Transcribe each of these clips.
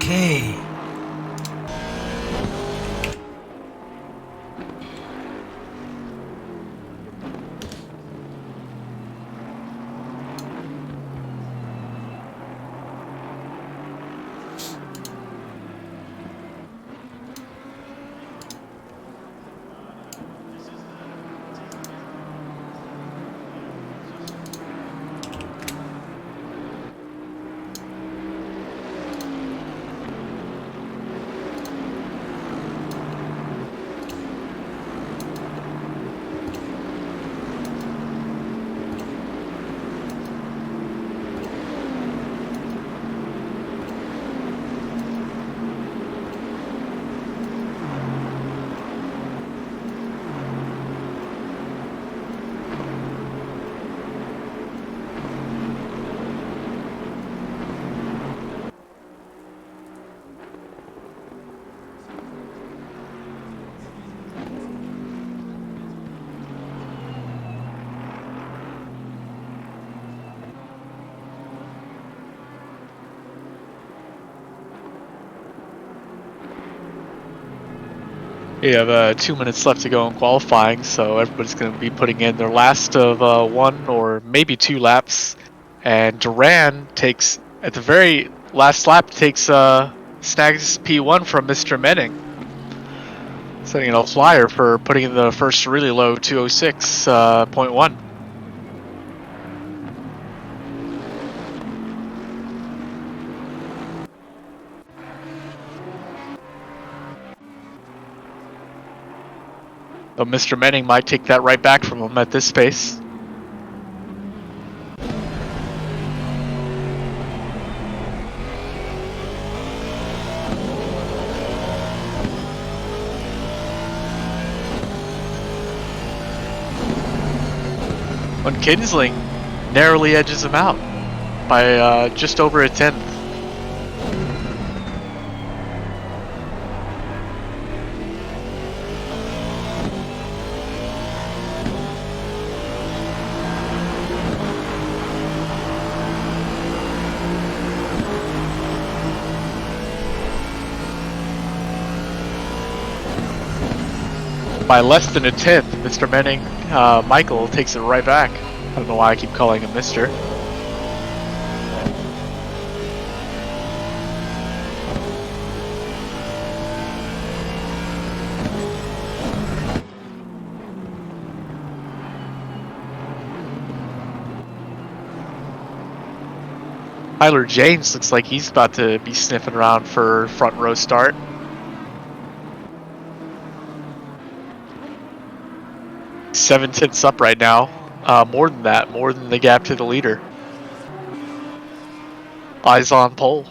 Okay. We have 2 minutes left to go in qualifying, so everybody's going to be putting in their last of 1 or maybe 2 laps. And Duran takes, at the very last lap, snags P1 from Mr. Menning, setting a flyer for putting in the first really low 206.1. So Mr. Menning might take that right back from him at this pace. When Kinsling narrowly edges him out by just over a tenth. By less than a tenth, Mr. Menning, Michael takes it right back. I don't know why I keep calling him Mr. Tyler James looks like he's about to be sniffing around for front row start. Seven tenths up right now. More than that, more than the gap to the leader. Eyes on pole.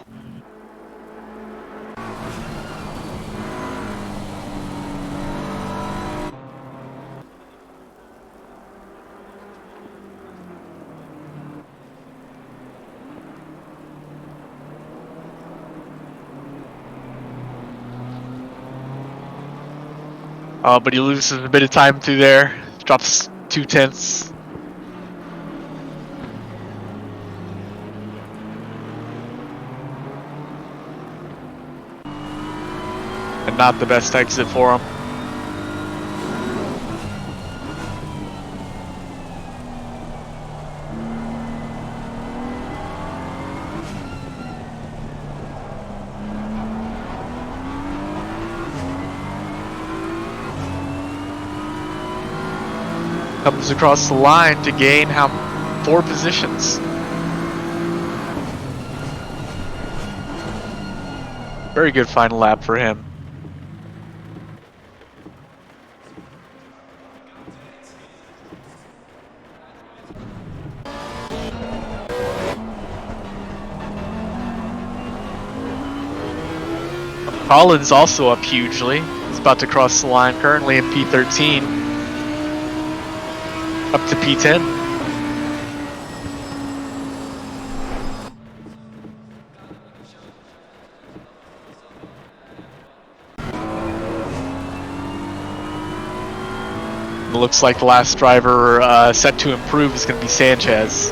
But he loses a bit of time through there. Drops 2 tenths. And not the best exit for him. Comes across the line to gain 4 positions. Very good final lap for him. Collins also up hugely. He's about to cross the line, currently in P13. Up to P10. It looks like the last driver set to improve is going to be Sanchez.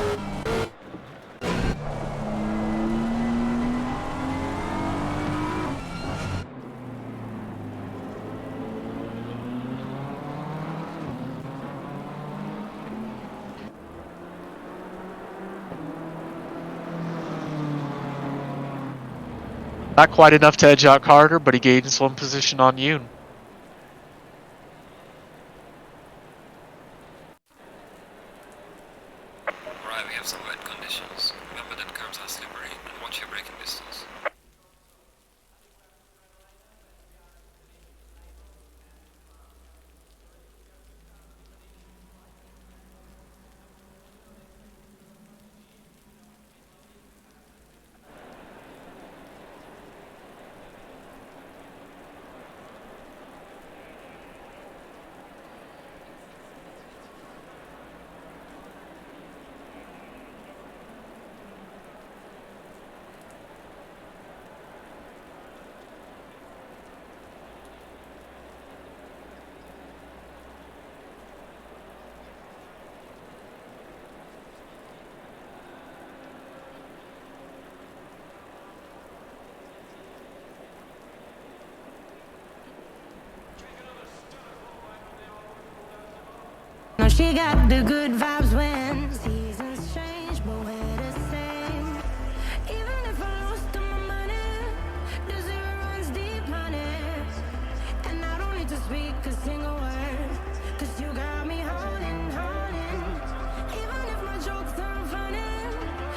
Not quite enough to edge out Carter, but he gains one position on Yoon. Alright, we have some wet conditions. Remember that curves are slippery and watch your braking distance. No, she got the good vibes when seasons change, but we're the same. Even if I lost all my money, the zero runs deep, honey. And I don't need to speak a single word, cause you got me holding, holding. Even if my jokes aren't funny,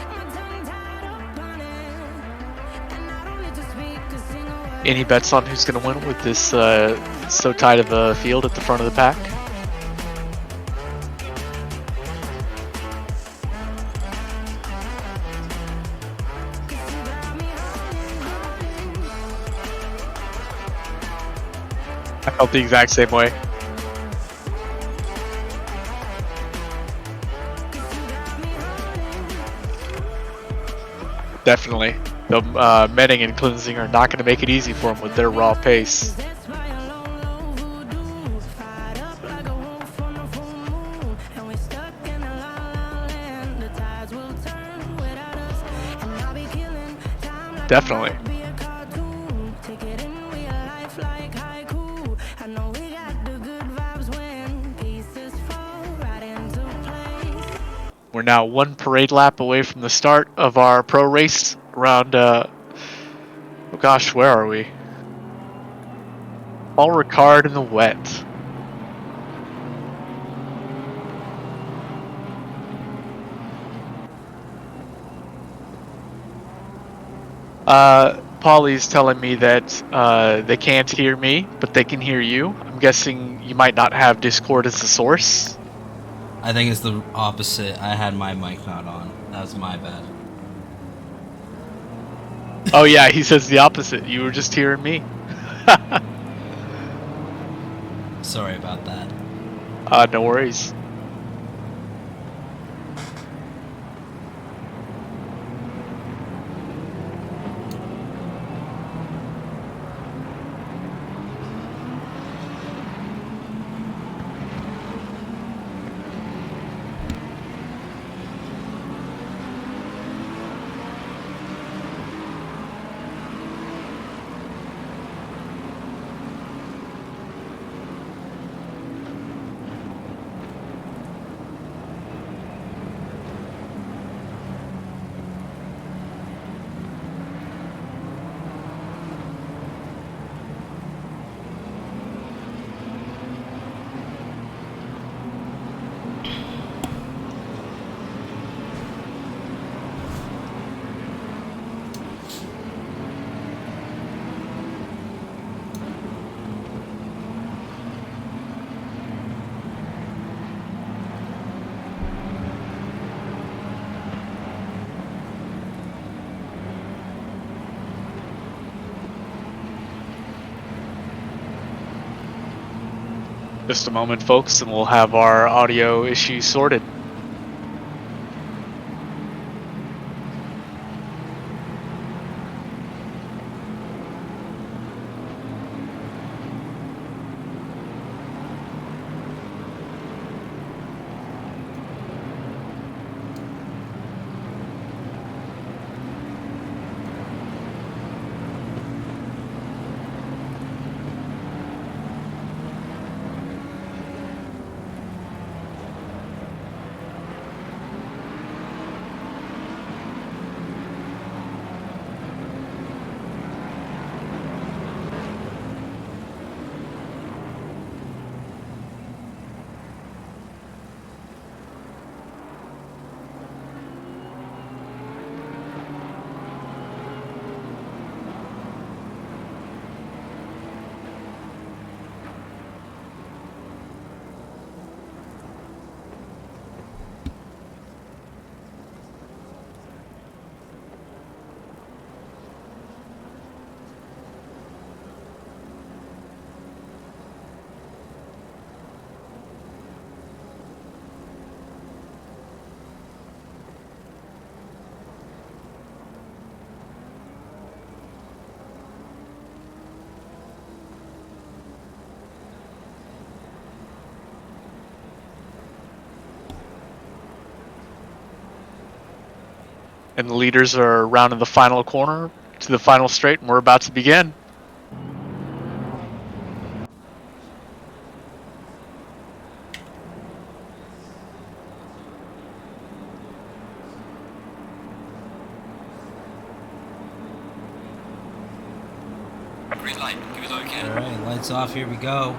my tongue tied up on it. And I don't need to speak a single word. Any bets on who's going to win with this so tight of a field at the front of the pack? I felt the exact same way. Definitely. The Menning and cleansing are not going to make it easy for him with their raw pace. Definitely. We're now one parade lap away from the start of our pro race around, oh gosh, where are we? All Ricard in the wet. Polly's telling me that they can't hear me, but they can hear you. I'm guessing you might not have Discord as the source. I think it's the opposite. I had my mic not on. That was my bad. Oh yeah, he says the opposite. You were just hearing me. Sorry about that. No worries. Just a moment, folks, and we'll have our audio issues sorted. And the leaders are rounding the final corner to the final straight, and we're about to begin. Green light, give it okay. Alright, lights off, here we go.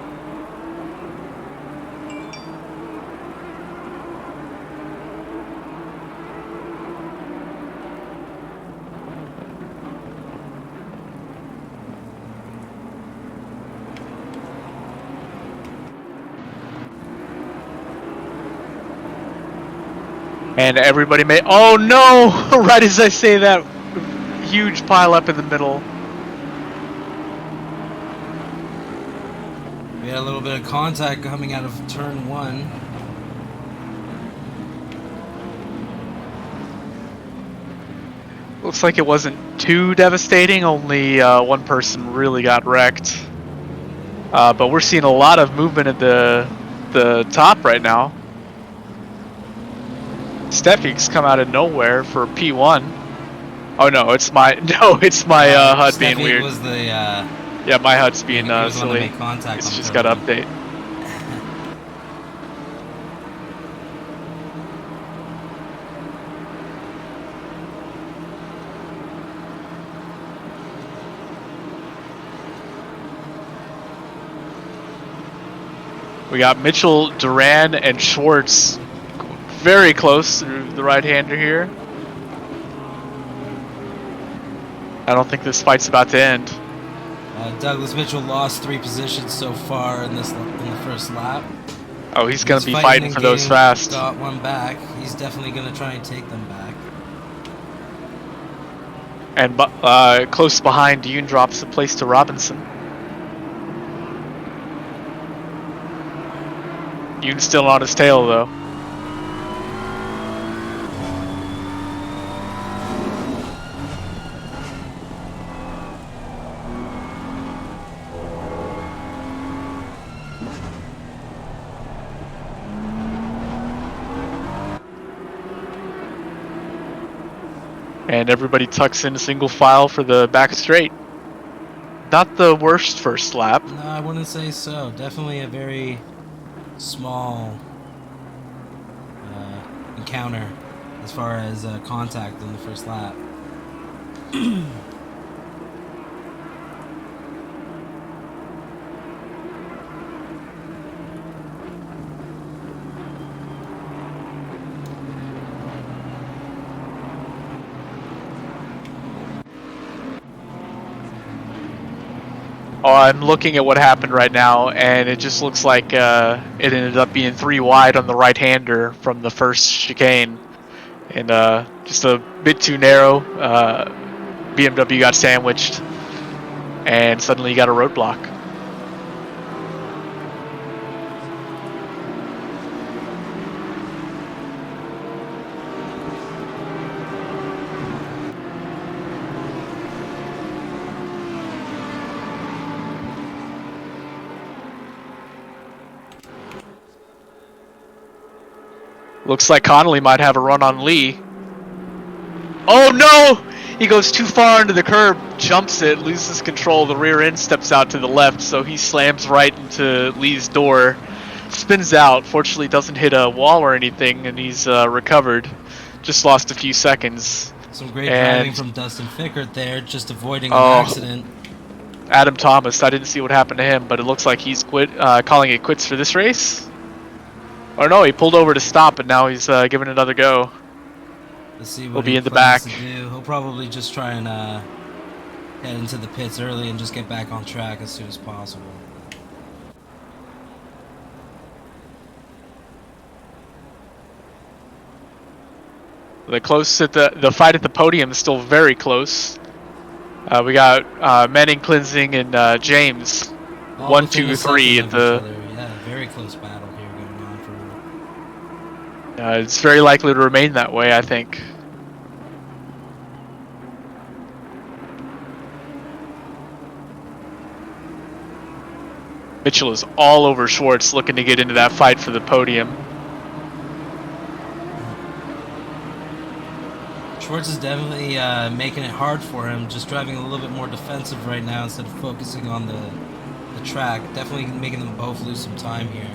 And everybody may. Oh no! Right as I say that, huge pile up in the middle. We had a little bit of contact coming out of turn 1. Looks like it wasn't too devastating. Only one person really got wrecked. But we're seeing a lot of movement at the top right now. Steffi's come out of nowhere for P1. Oh no, it's my HUD being Steffi weird. was the Yeah, my HUD's being he was the one that silly. made contact It's on just turn got to 1. update. We got Mitchell, Duran, and Schwartz very close through the right-hander here. I don't think this fight's about to end. Douglas Mitchell lost 3 positions so far in the first lap. Oh, he's going to be fighting for those fast. Got one back. He's definitely going to try and take them back. And close behind, Yoon drops a place to Robinson. Yoon's still on his tail, though. And everybody tucks in single file for the back straight. Not the worst first lap. No, I wouldn't say so. Definitely a very small encounter as far as contact in the first lap. Oh, I'm looking at what happened right now, and it just looks like it ended up being 3 wide on the right-hander from the first chicane. And just a bit too narrow. BMW got sandwiched, and suddenly you got a roadblock. Looks like Connolly might have a run on Lee. Oh no! He goes too far into the curb, jumps it, loses control. The rear end steps out to the left, so he slams right into Lee's door. Spins out, fortunately doesn't hit a wall or anything, and he's recovered. Just lost a few seconds. Some great driving from Dustin Fickert there, just avoiding an accident. Adam Thomas, I didn't see what happened to him, but it looks like he's calling it quits for this race. Or no, he pulled over to stop, and now he's giving it another go. Let's see what He'll be he in the plans back. to do. He'll probably just try and head into the pits early and just get back on track as soon as possible. The close at the fight at the podium is still very close. We got Manning, Cleansing, and James. All 1, within 2, a 3 second at of the. each other. Yeah, very close battle here going on for. It's very likely to remain that way, I think. Mitchell is all over Schwartz, looking to get into that fight for the podium. Schwartz is definitely making it hard for him, just driving a little bit more defensive right now instead of focusing on the track. Definitely making them both lose some time here.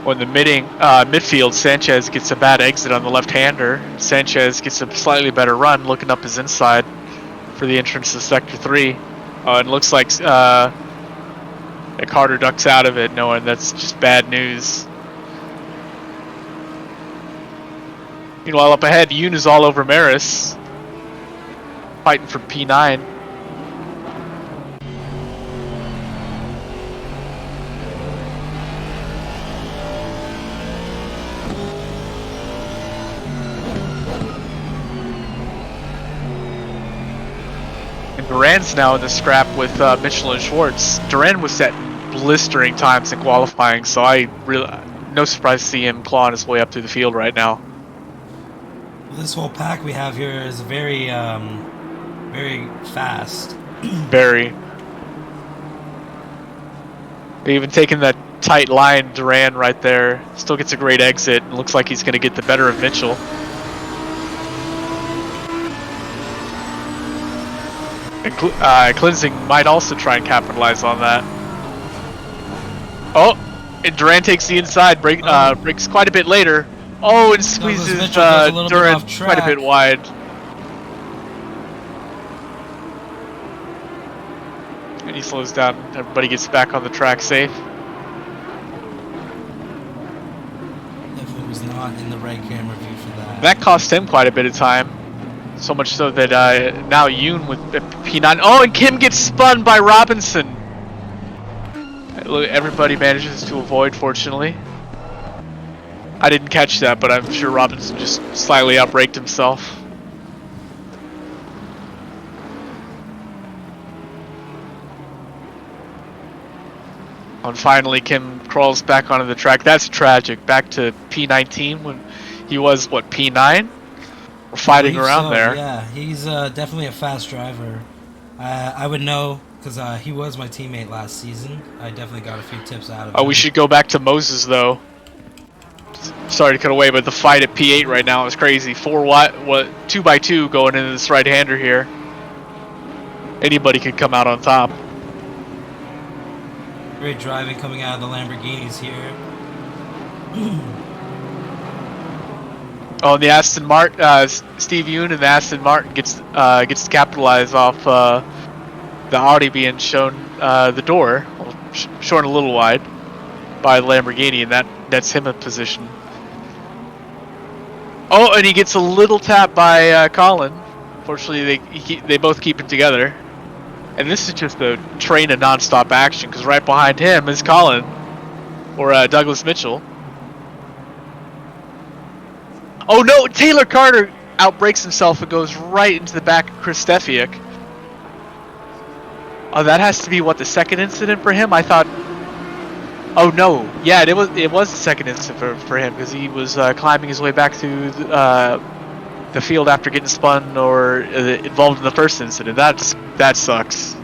When the midfield, Sanchez gets a bad exit on the left-hander. Sanchez gets a slightly better run, looking up his inside for the entrance to Sector 3. And it looks like Carter ducks out of it, knowing that's just bad news. Meanwhile, up ahead, Yoon is all over Maris, fighting for P9. Duran's now in the scrap with Mitchell and Schwartz. Duran was setting blistering times in qualifying, so no surprise to see him clawing his way up through the field right now. Well, this whole pack we have here is very, very fast. Very. They even taking that tight line, Duran right there. Still gets a great exit, and looks like he's going to get the better of Mitchell. And Cleansing might also try and capitalize on that. Oh, and Duran takes the inside, breaks quite a bit later. Oh, and squeezes Duran quite a bit wide. And he slows down. Everybody gets back on the track safe. Definitely was not in the right camera view for that. That cost him quite a bit of time. So much so that now Yoon with P9. Oh, and Kim gets spun by Robinson. Everybody manages to avoid, fortunately. I didn't catch that, but I'm sure Robinson just slightly outbraked himself. And finally, Kim crawls back onto the track. That's tragic. Back to P19 when he was, what, P9? We're fighting around there. Yeah, he's definitely a fast driver. I would know because he was my teammate last season. I definitely got a few tips out of him. Oh, we should go back to Moses though. Sorry to cut away, but the fight at P8 right now is crazy. 2x2 going into this right-hander here. Anybody could come out on top. Great driving coming out of the Lamborghinis here. Oh, and the Aston Martin, Steve Yoon and the Aston Martin gets to capitalize off the Audi being shown the door, shown a little wide by the Lamborghini, and that's him in position. Oh, and he gets a little tap by Colin. Fortunately, they both keep it together. And this is just a train of non-stop action, because right behind him is Colin, or Douglas Mitchell. Oh no, Taylor Carter outbrakes himself and goes right into the back of Chris Stefiak. Oh, that has to be, what, the second incident for him? I thought... Oh no, yeah, it was the second incident for him, because he was climbing his way back to the field after getting spun or involved in the first incident. That sucks.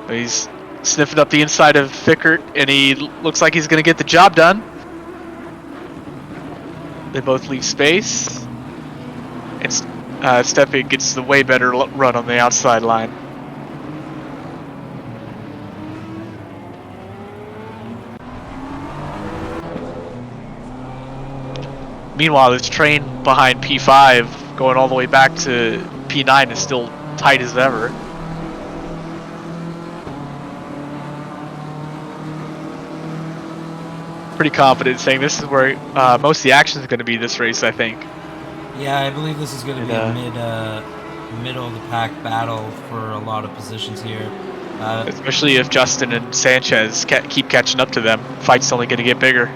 He's sniffing up the inside of Fickert, and he looks like he's going to get the job done. They both leave space, and Stefiak gets the way better run on the outside line. Meanwhile, this train behind P5 going all the way back to P9 is still tight as ever. Pretty confident saying this is where most of the action is going to be this race, I think. Yeah, I believe this is going to be a middle of the pack battle for a lot of positions here. Especially if Justin and Sanchez keep catching up to them. Fight's only going to get bigger.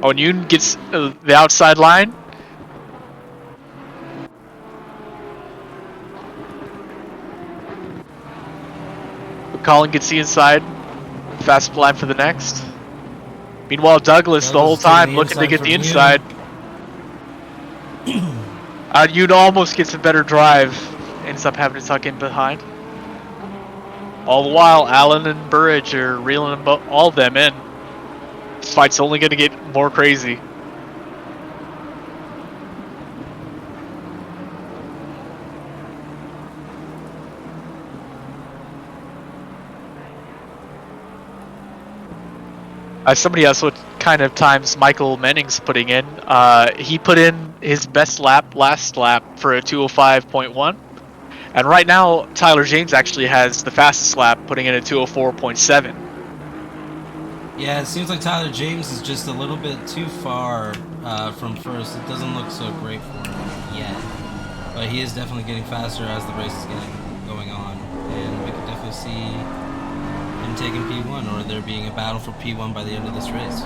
Oh, and Yoon gets the outside line. Colin gets the inside. Fast line for the next. Meanwhile, Douglas the whole time looking to get the inside. Yoon almost gets a better drive. Ends up having to tuck in behind. All the while, Allen and Burridge are reeling all of them in. This fight's only going to get more crazy. Somebody else, what kind of times Michael Menning's putting in? He put in his best lap last lap for a 205.1. And right now, Tyler James actually has the fastest lap, putting in a 204.7. Yeah, it seems like Tyler James is just a little bit too far from first. It doesn't look so great for him yet. But he is definitely getting faster as the race is going on. And we can definitely see him taking P1, or there being a battle for P1 by the end of this race.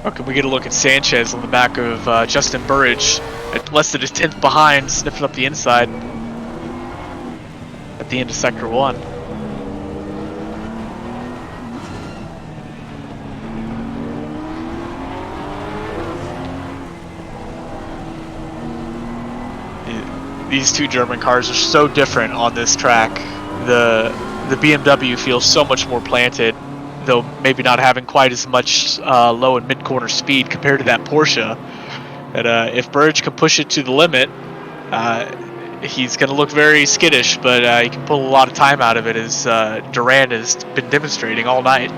Okay, we get a look at Sanchez on the back of Justin Burridge at less than a 10th behind, sniffing up the inside at the end of Sector 1. These two German cars are so different on this track. The BMW feels so much more planted, though maybe not having quite as much low and mid-corner speed compared to that Porsche. But if Burridge can push it to the limit, he's going to look very skittish, but he can pull a lot of time out of it, as Duran has been demonstrating all night.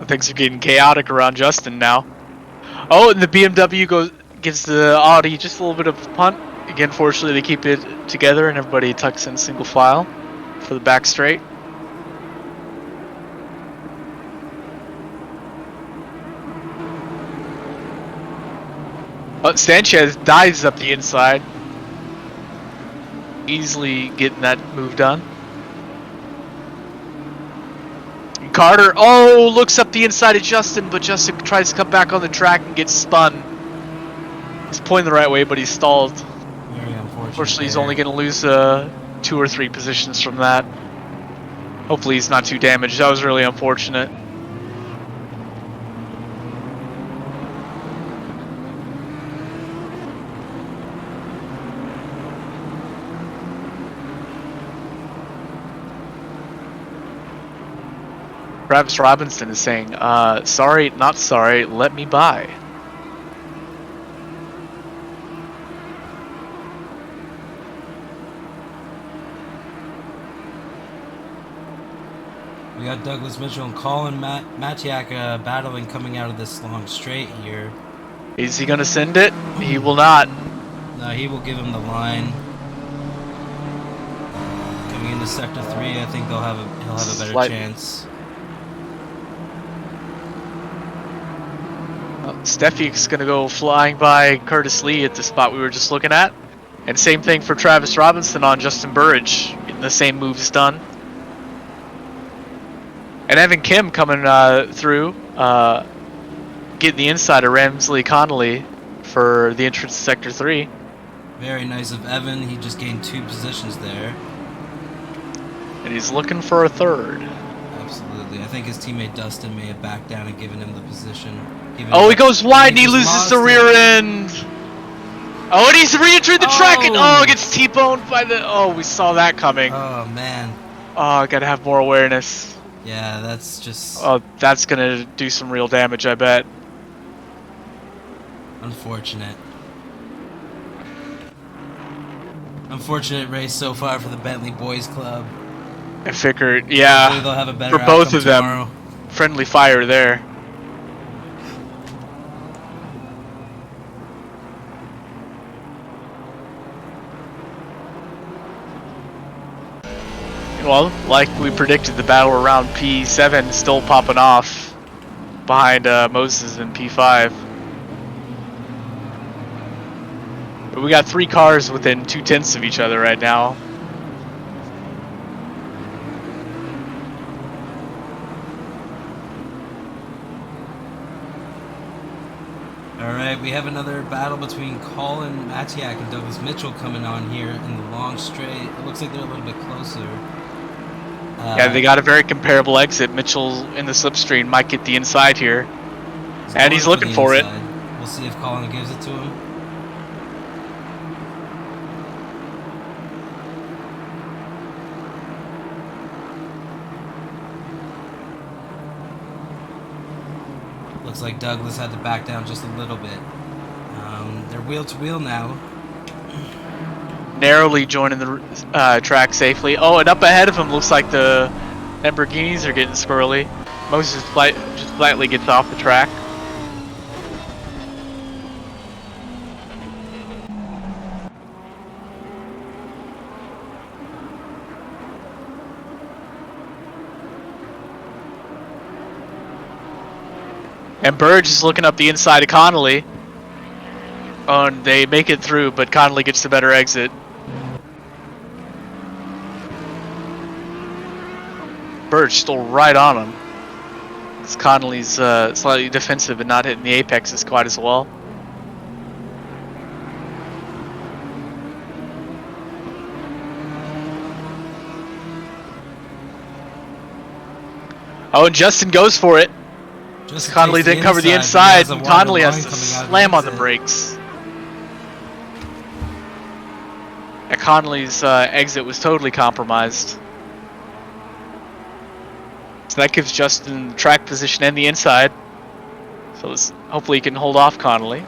Things are getting chaotic around Justin now. Oh, and the BMW gives the Audi just a little bit of a punt. Again, fortunately, they keep it together and everybody tucks in single file for the back straight. Oh, Sanchez dives up the inside. Easily getting that move done. Carter, looks up the inside of Justin, but Justin tries to come back on the track and gets spun. He's pointing the right way, but he's stalled. Very unfortunate. Unfortunately, he's only going to lose 2 or 3 positions from that. Hopefully he's not too damaged. That was really unfortunate. Travis Robinson is saying, sorry, not sorry, let me by. We got Douglas Mitchell and Colin Matiak battling coming out of this long straight here. Is he going to send it? He will not. No, he will give him the line. Coming into Sector 3, I think he'll have a better chance. Steffi's going to go flying by Curtis Lee at the spot we were just looking at. And same thing for Travis Robinson on Justin Burridge. Getting the same moves done. And Evan Kim coming through. Getting the inside of Ramsley Connolly for the entrance to Sector 3. Very nice of Evan. He just gained 2 positions there. And he's looking for a third. Absolutely. I think his teammate Dustin may have backed down and given him the position. Oh, he goes wide and he just loses lost the it. rear end. Oh, and he's re-entered the track and Oh! gets T-boned by the. Oh, we saw that coming. Oh, man. Oh, gotta have more awareness. Yeah, that's just Oh, that's gonna do some real damage, I bet. unfortunate. Unfortunate race so far for the Bentley Boys Club. I figured, Hopefully yeah, they'll have a better for both outcome of them, tomorrow. friendly fire there. Well, like we predicted, the battle around P7 still popping off behind Moses and P5. But we got 3 cars within 0.2 of each other right now. Alright, we have another battle between Colin Matiak and Douglas Mitchell coming on here in the long straight. It looks like they're a little bit closer. Yeah, they got a very comparable exit. Mitchell in the slipstream might get the inside here. And he's looking for it. We'll see if Colin gives it to him. Looks like Douglas had to back down just a little bit. They're wheel to wheel now. Narrowly joining the track safely. Oh, and up ahead of him looks like the Lamborghinis are getting squirrely. Moses just slightly gets off the track. And Burge is looking up the inside of Connolly. Oh, and they make it through, but Connolly gets the better exit. Burge still right on him. Because Connolly's slightly defensive and not hitting the apexes quite as well. Oh, and Justin goes for it. Just Connolly takes the didn't cover the inside, inside, but he has a and wider Connolly has line to coming out of slam on the exit. brakes. And Connolly's exit was totally compromised. So that gives Justin the track position and the inside. So hopefully he can hold off Connolly.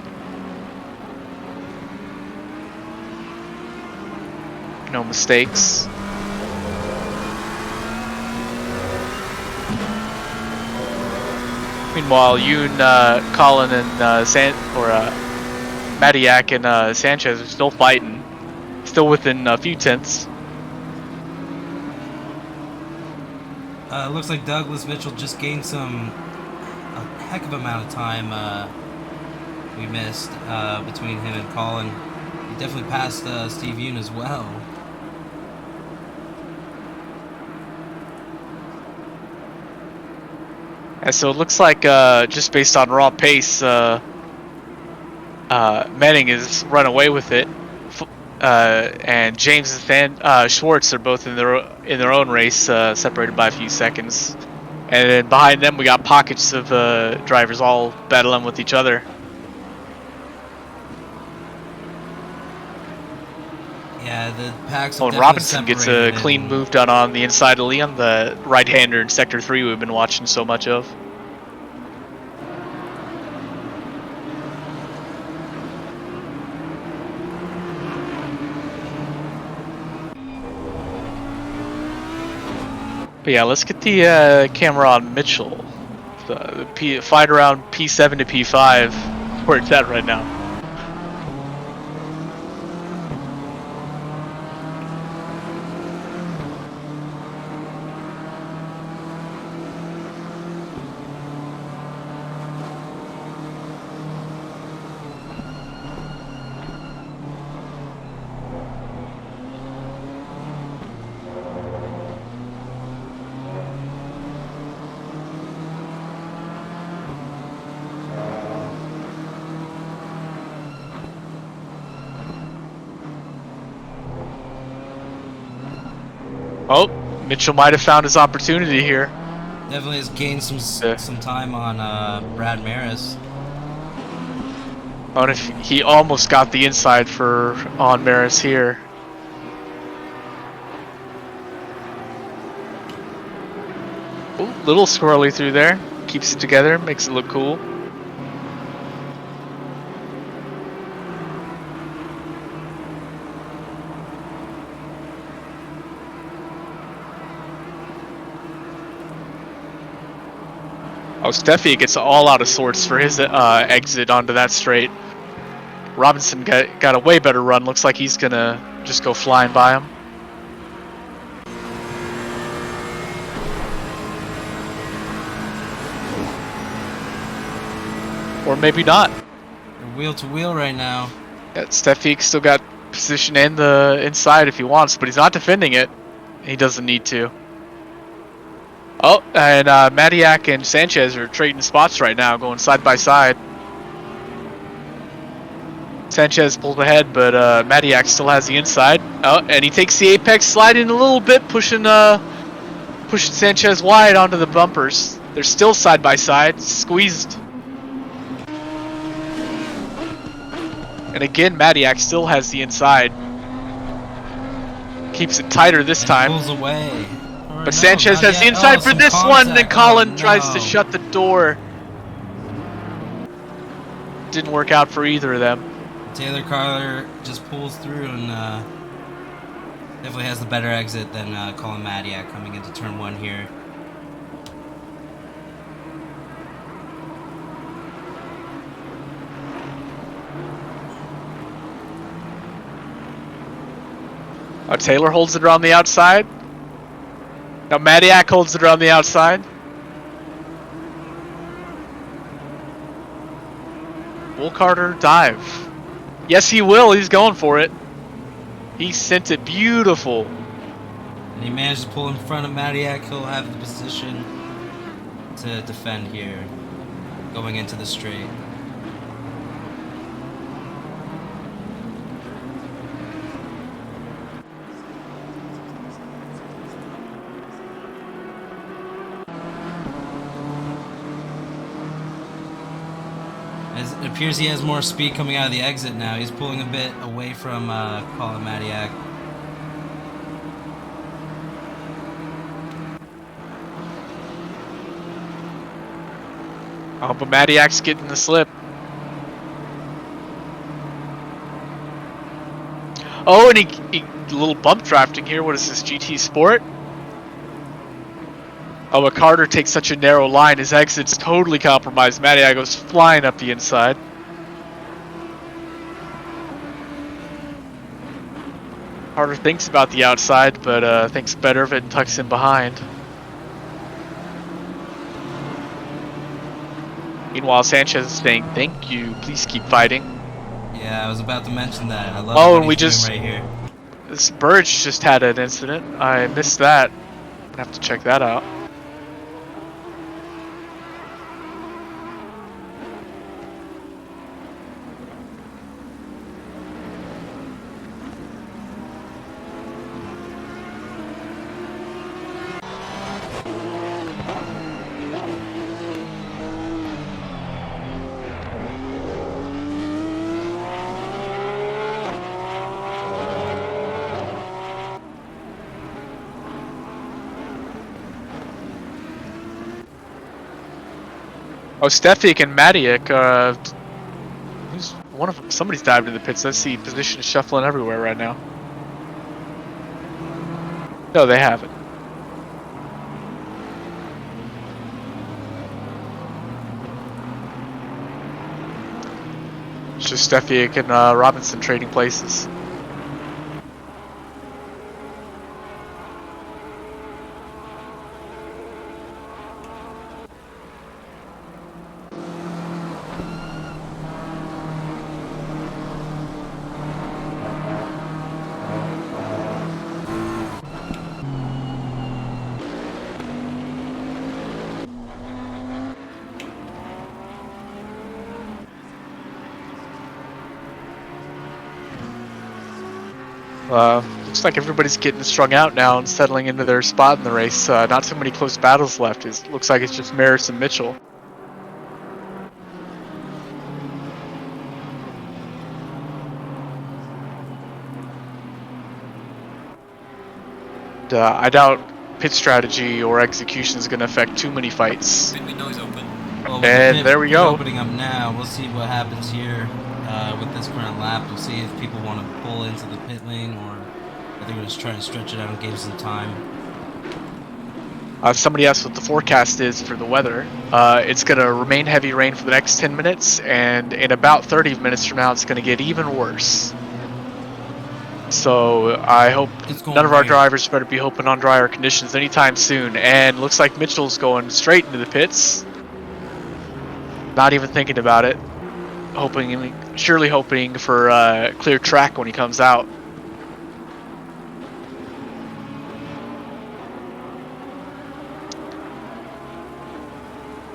No mistakes. Meanwhile, Yoon, Colin, and Matiak and Sanchez are still fighting. Still within a few tenths. Looks like Douglas Mitchell just gained a heck of amount of time we missed between him and Colin. He definitely passed Steve Yoon as well. And so it looks like just based on raw pace, Menning has run away with it, and James and Schwartz are both in their own race, separated by a few seconds. And then behind them, we got pockets of drivers all battling with each other. Yeah, the packs. Oh, and Robinson gets a clean move done on the inside of Leon, the right-hander in Sector 3 we've been watching so much of. But yeah, let's get the camera on Mitchell. The fight around P7 to P5, where it's at right now. Oh, Mitchell might have found his opportunity here. Definitely has gained Yeah. some time on Brad Maris. Oh, and if he almost got the inside on Maris here. Ooh, little squirrely through there. Keeps it together, makes it look cool. Oh, Steffi gets all out of sorts for his exit onto that straight. Robinson got a way better run. Looks like he's gonna just go flying by him. Or maybe not. They're wheel to wheel right now. Yeah, Steffi still got position in the inside if he wants, but he's not defending it. He doesn't need to. Oh, and Madiak and Sanchez are trading spots right now, going side by side. Sanchez pulled ahead, but Madiak still has the inside. Oh, and he takes the apex, sliding a little bit, pushing Sanchez wide onto the bumpers. They're still side by side, squeezed. And again, Madiak still has the inside. Keeps it tighter this time. Pulls away. But Sanchez has the inside for this one, and Colin tries to shut the door. Didn't work out for either of them. Taylor Carter just pulls through and definitely has the better exit than Colin Madiak coming into turn 1 here. Oh, Taylor holds it around the outside. Now Madiak holds it around the outside. Will Carter dive? Yes, he will. He's going for it. He sent it beautiful. And he managed to pull in front of Madiak. He'll have the position to defend here going into the straight. As it appears he has more speed coming out of the exit now. He's pulling a bit away from Colin Madiak. Oh, but Madiak's getting the slip. Oh, and he a little bump drafting here. What is this, GT Sport? Oh, but Carter takes such a narrow line. His exit's totally compromised. Madiak goes flying up the inside. Carter thinks about the outside, but thinks better of it and tucks in behind. Meanwhile, Sanchez is saying, "Thank you. Please keep fighting." Yeah, I was about to mention that. I love Oh, what and we he's doing just right here. this Burge just had an incident. I missed that. Gonna have to check that out. Oh, Stefik and Madiak, who's one of them? Somebody's dived in the pits. Let's see, position is shuffling everywhere right now. No, they haven't. It's just Stefik and Robinson trading places. Looks like everybody's getting strung out now and settling into their spot in the race. Not too many close battles left. It looks like it's just Maris and Mitchell. I doubt pit strategy or execution is going to affect too many fights. Pit window is open. Well, with And the there we pit go. Opening up now. We'll see what happens here with this current lap. We'll see if people want to pull into the pit lane or if they're going to try and stretch it out and gain some time. Somebody asked what the forecast is for the weather. It's going to remain heavy rain for the next 10 minutes, and in about 30 minutes from now, it's going to get even worse. So I hope none of our drivers better be hoping on drier conditions anytime soon. And looks like Mitchell's going straight into the pits. Not even thinking about it. Surely hoping for clear track when he comes out.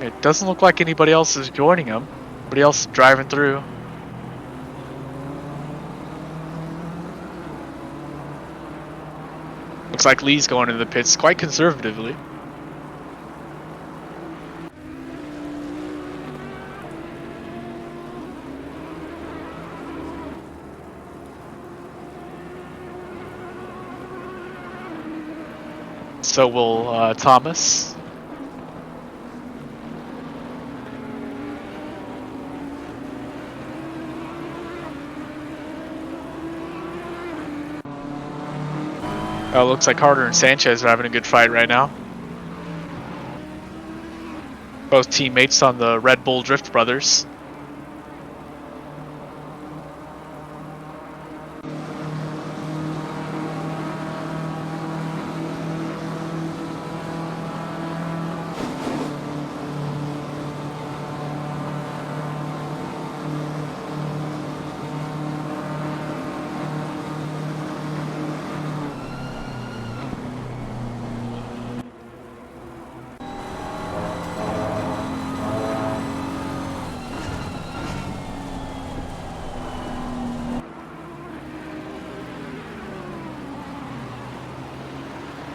It doesn't look like anybody else is joining him. Nobody else is driving through. Looks like Lee's going into the pits quite conservatively. So will Thomas. Looks like Carter and Sanchez are having a good fight right now. Both teammates on the Red Bull Drift Brothers.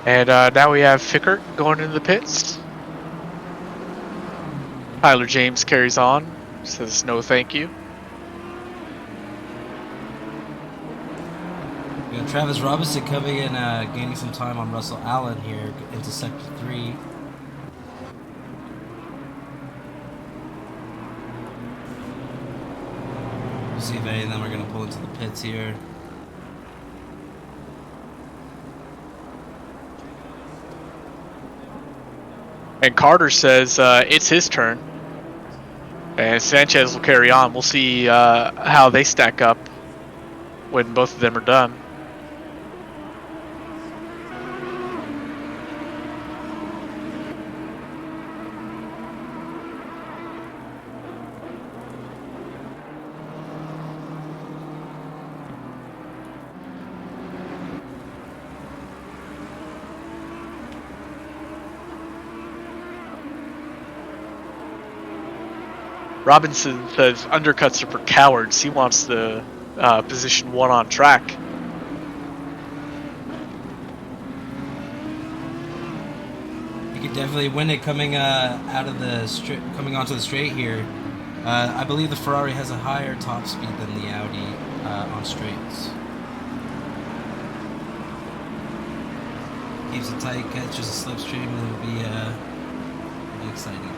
And now we have Fickert going into the pits. Tyler James carries on, says no thank you. We got Travis Robinson coming in, gaining some time on Russell Allen here into Sector 3. We'll see if any of them are going to pull into the pits here. And Carter says it's his turn. And Sanchez will carry on. We'll see how they stack up when both of them are done. Robinson says undercuts are for cowards. He wants the position 1 on track. You could definitely win it coming out of the coming onto the straight here. I believe the Ferrari has a higher top speed than the Audi on straights. Keeps it tight, catches a slipstream, and it'll be exciting.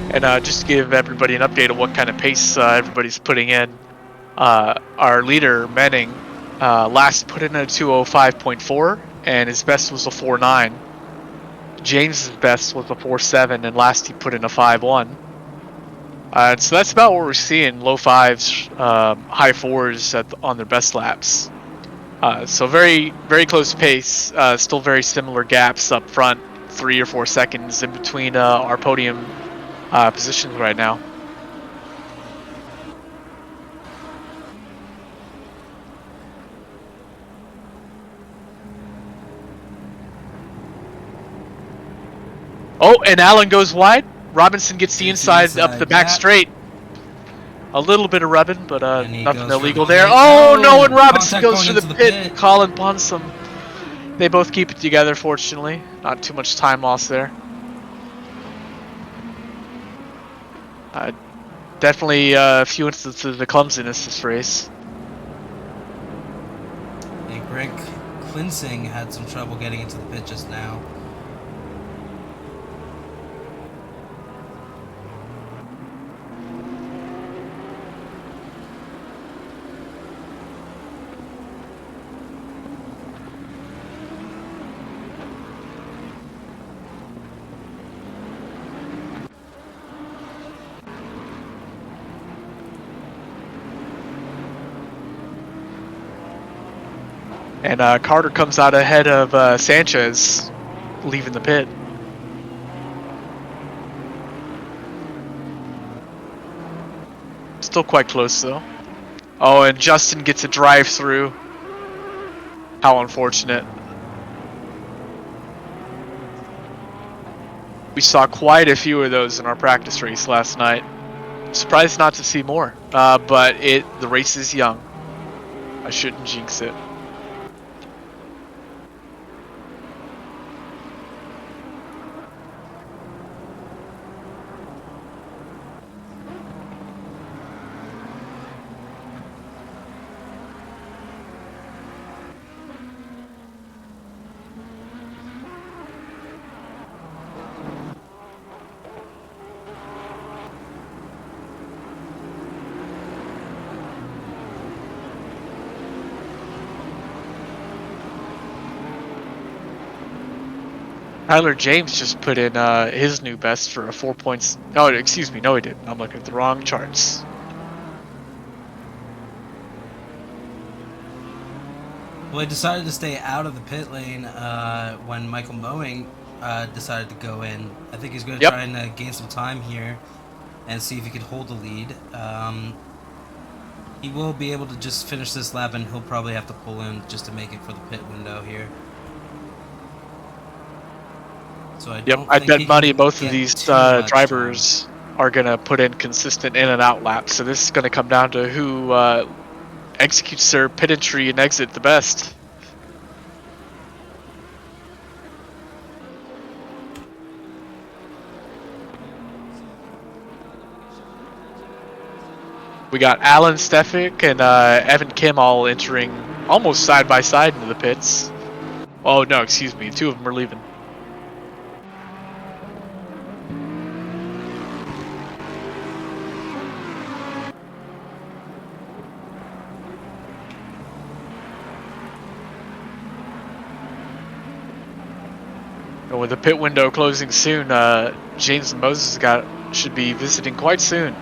And just to give everybody an update of what kind of pace everybody's putting in, our leader, Manning, last put in a 2:05.4, and his best was a 4:9. James's best was a 4:7, and last he put in a 5:1. So that's about what we're seeing, low 5s, high 4s on their best laps. So very, very close pace, still very similar gaps up front. 3 or 4 seconds in between our podium positions right now. Oh, and Allen goes wide. Robinson gets the inside up the back yeah. straight. A little bit of rubbing, but And he nothing goes for illegal the there. pit. Oh no, and Oh, Robinson contact goes going for the into the pit. pit. Colin punts him. They both keep it together, fortunately. Not too much time lost there. Definitely a few instances of clumsiness this race. And Greg Klinsing had some trouble getting into the pit just now. And Carter comes out ahead of Sanchez, leaving the pit. Still quite close though. Oh, and Justin gets a drive through. How unfortunate. We saw quite a few of those in our practice race last night. Surprised not to see more, but the race is young. I shouldn't jinx it. Tyler James just put in his new best for a 4 points. Oh, excuse me. No, he didn't. I'm looking at the wrong charts. Well, he decided to stay out of the pit lane when Michael Mowing decided to go in. I think he's going to try and gain some time here and see if he can hold the lead. He will be able to just finish this lap, and he'll probably have to pull in just to make it for the pit window here. So I bet money both of these drivers are going to put in consistent in and out laps. So this is going to come down to who executes their pit entry and exit the best. We got Alan Stefik and Evan Kim all entering almost side by side into the pits. Oh no, excuse me, 2 of them are leaving. And with the pit window closing soon, James and Moses should be visiting quite soon.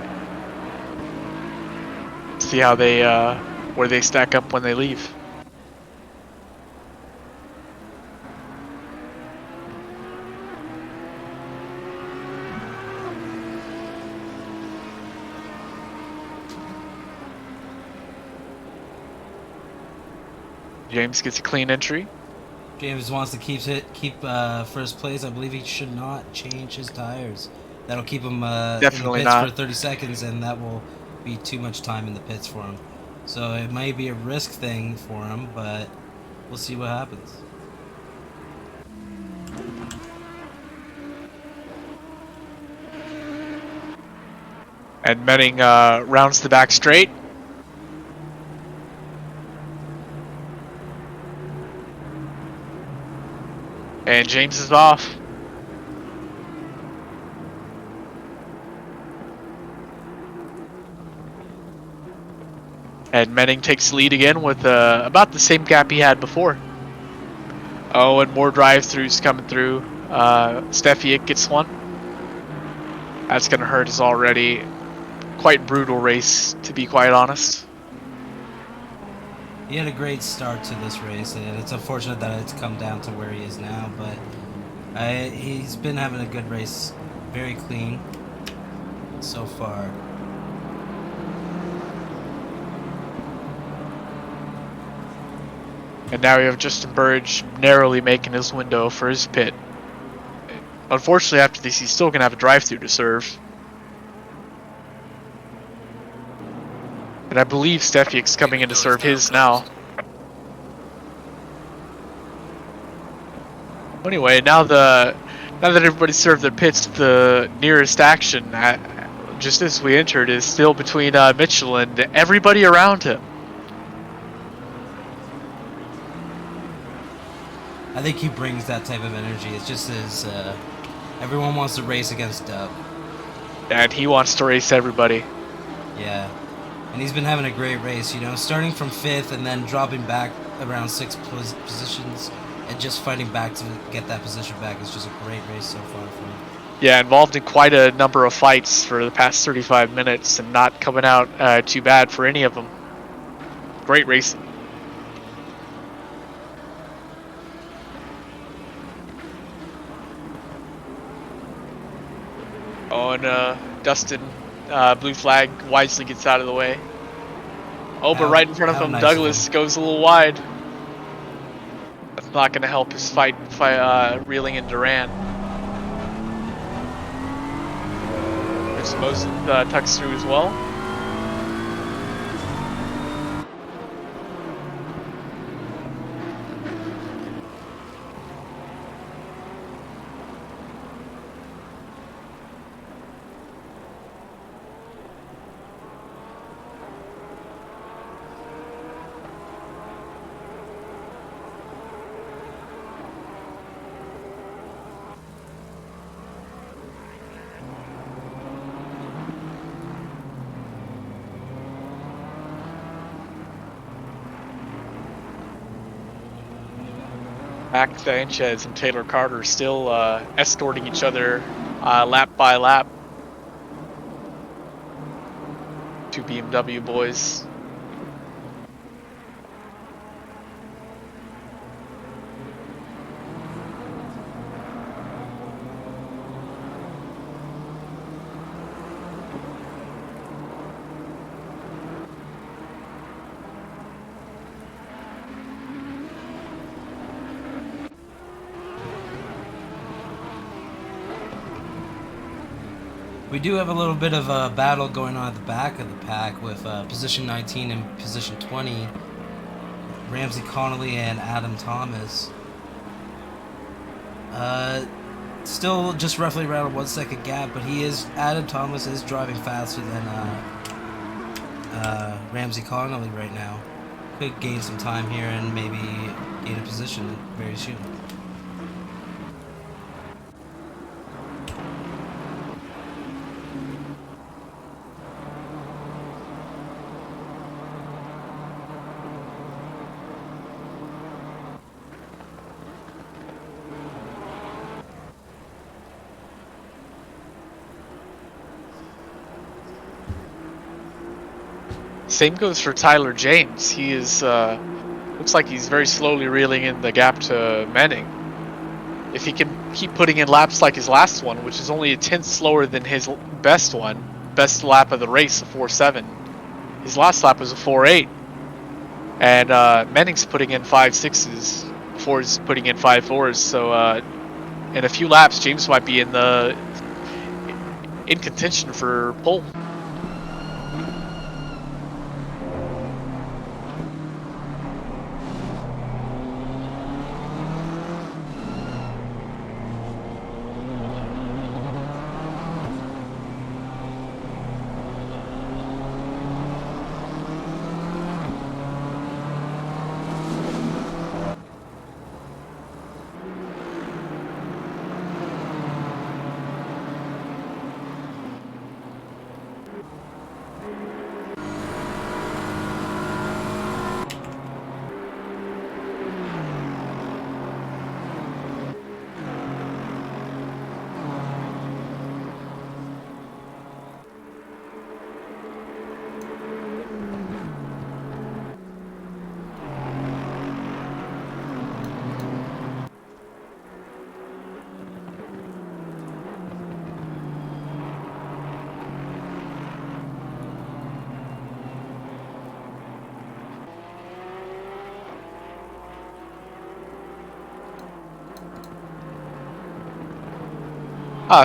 See how they where they stack up when they leave. James gets a clean entry. James wants to keep first place. I believe he should not change his tires. That'll keep him Definitely in the pits not. for 30 seconds, and that will be too much time in the pits for him. So it might be a risk thing for him, but we'll see what happens. And Menning rounds the back straight. And James is off. And Menning takes the lead again with about the same gap he had before. Oh, and more drive-throughs coming through. Steffiak gets one. That's going to hurt his already quite brutal race, to be quite honest. He had a great start to this race, and it's unfortunate that it's come down to where he is now, but He's been having a good race, very clean so far. And now we have Justin Burge narrowly making his window for his pit. Unfortunately, after this, he's still going to have a drive-through to serve. And I believe Stefiak's coming in to serve his now. Anyway, now that everybody's served their pits, the nearest action, just as we entered, is still between Mitchell and everybody around him. I think he brings that type of energy. It's just as everyone wants to race against Dub. And he wants to race everybody. Yeah. And he's been having a great race, you know, starting from 5th and then dropping back around 6 positions and just fighting back to get that position back is just a great race so far for him. Yeah, involved in quite a number of fights for the past 35 minutes and not coming out too bad for any of them. Great racing. Oh, and Dustin, blue flag, wisely gets out of the way. Oh, but right in front of him, nice Douglas goes a little wide. That's not going to help his fight reeling in Duran. There's Moses tucks through as well. Mac Sanchez and Taylor Carter still escorting each other lap by lap. Two BMW boys. We do have a little bit of a battle going on at the back of the pack with position 19 and position 20, Ramsey Connolly and Adam Thomas. Still just roughly around a 1 second gap, but Adam Thomas is driving faster than Ramsey Connolly right now. Could gain some time here and maybe gain a position very soon. Same goes for Tyler James. He is looks like he's very slowly reeling in the gap to Manning. If he can keep putting in laps like his last one, which is only a tenth slower than his best lap of the race, a 4.7. His last lap was a 4.8, and Manning's putting in 5.6s before he's putting in 5.4s. So in a few laps, James might be in contention for pole.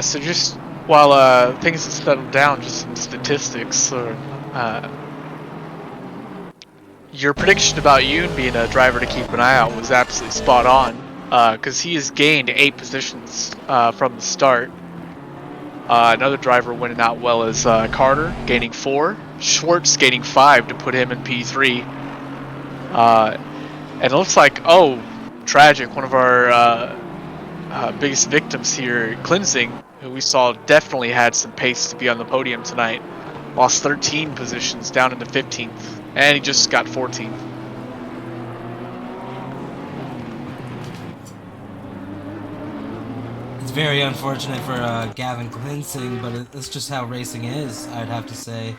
So just while things have settled down, just some statistics. Your prediction about Yoon being a driver to keep an eye out was absolutely spot on. Because he has gained 8 positions from the start. Another driver winning out well is Carter, gaining 4. Schwartz gaining 5 to put him in P3. And it looks like, oh, tragic, one of our biggest victims here, Cleansing, who we saw definitely had some pace to be on the podium tonight. Lost 13 positions down into 15th, and he just got 14th. It's very unfortunate for Gavin Cleansing, but it's just how racing is, I'd have to say.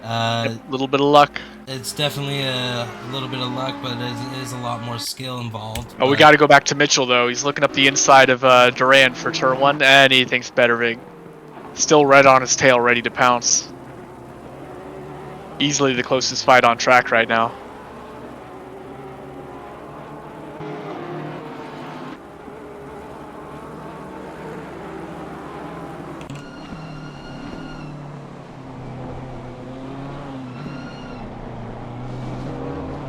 A little bit of luck. It's definitely a little bit of luck, but it is a lot more skill involved. Oh, we got to go back to Mitchell, though. He's looking up the inside of Duran for turn 1, and he thinks Bettervig. Still right on his tail, ready to pounce. Easily the closest fight on track right now.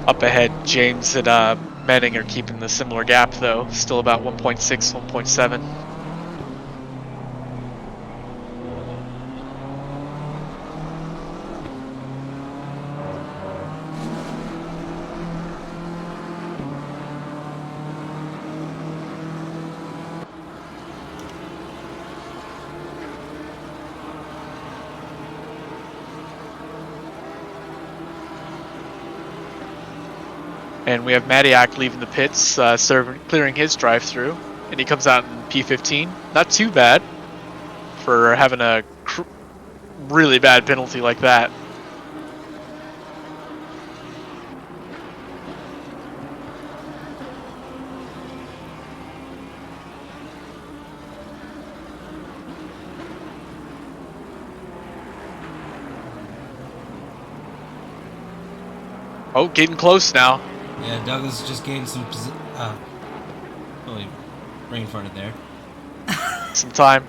Up ahead, James and Manning are keeping the similar gap, though. Still about 1.6, 1.7. And we have Madiak leaving the pits, clearing his drive-through, and he comes out in P15. Not too bad for having a really bad penalty like that. Oh, getting close now. Yeah, Douglas just gained some holy brain farted there. Some time.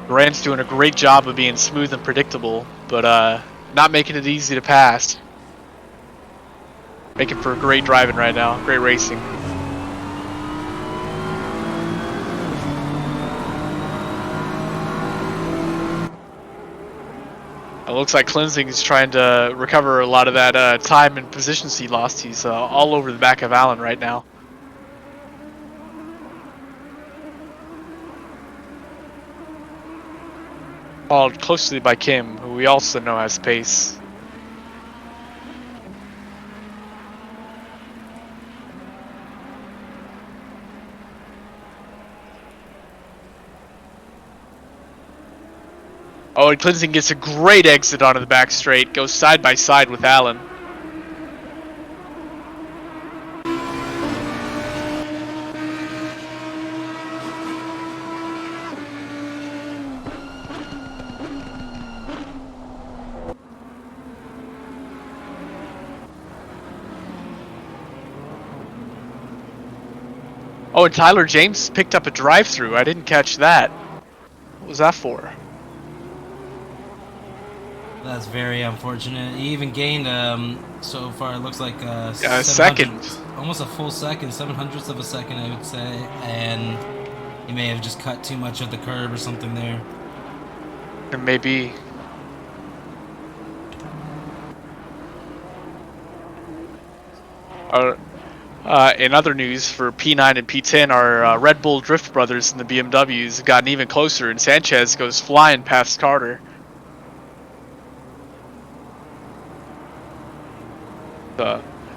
Duran's doing a great job of being smooth and predictable, but not making it easy to pass. Making for great driving right now, great racing. It looks like Cleansing is trying to recover a lot of that time and positions he lost. He's all over the back of Allen right now. Followed closely by Kim, who we also know has pace. Oh, and Cleansing gets a great exit onto the back straight. Goes side by side with Allen. Oh, and Tyler James picked up a drive-through. I didn't catch that. What was that for? That's very unfortunate. He even gained, so far it looks like a second. Almost a full second, 7/100ths of a second, I would say. And he may have just cut too much of the curb or something there. It may be. In other news, for P9 and P10, our Red Bull Drift brothers in the BMWs have gotten even closer, and Sanchez goes flying past Carter.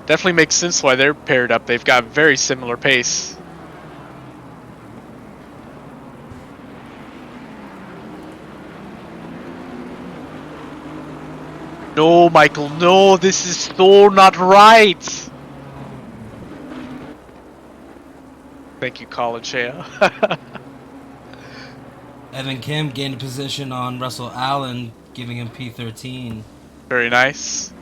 Definitely makes sense why they're paired up. They've got very similar pace. No, Michael, no, this is so not right. Thank you, College. Evan Kim gained a position on Russell Allen, giving him P13. Very nice.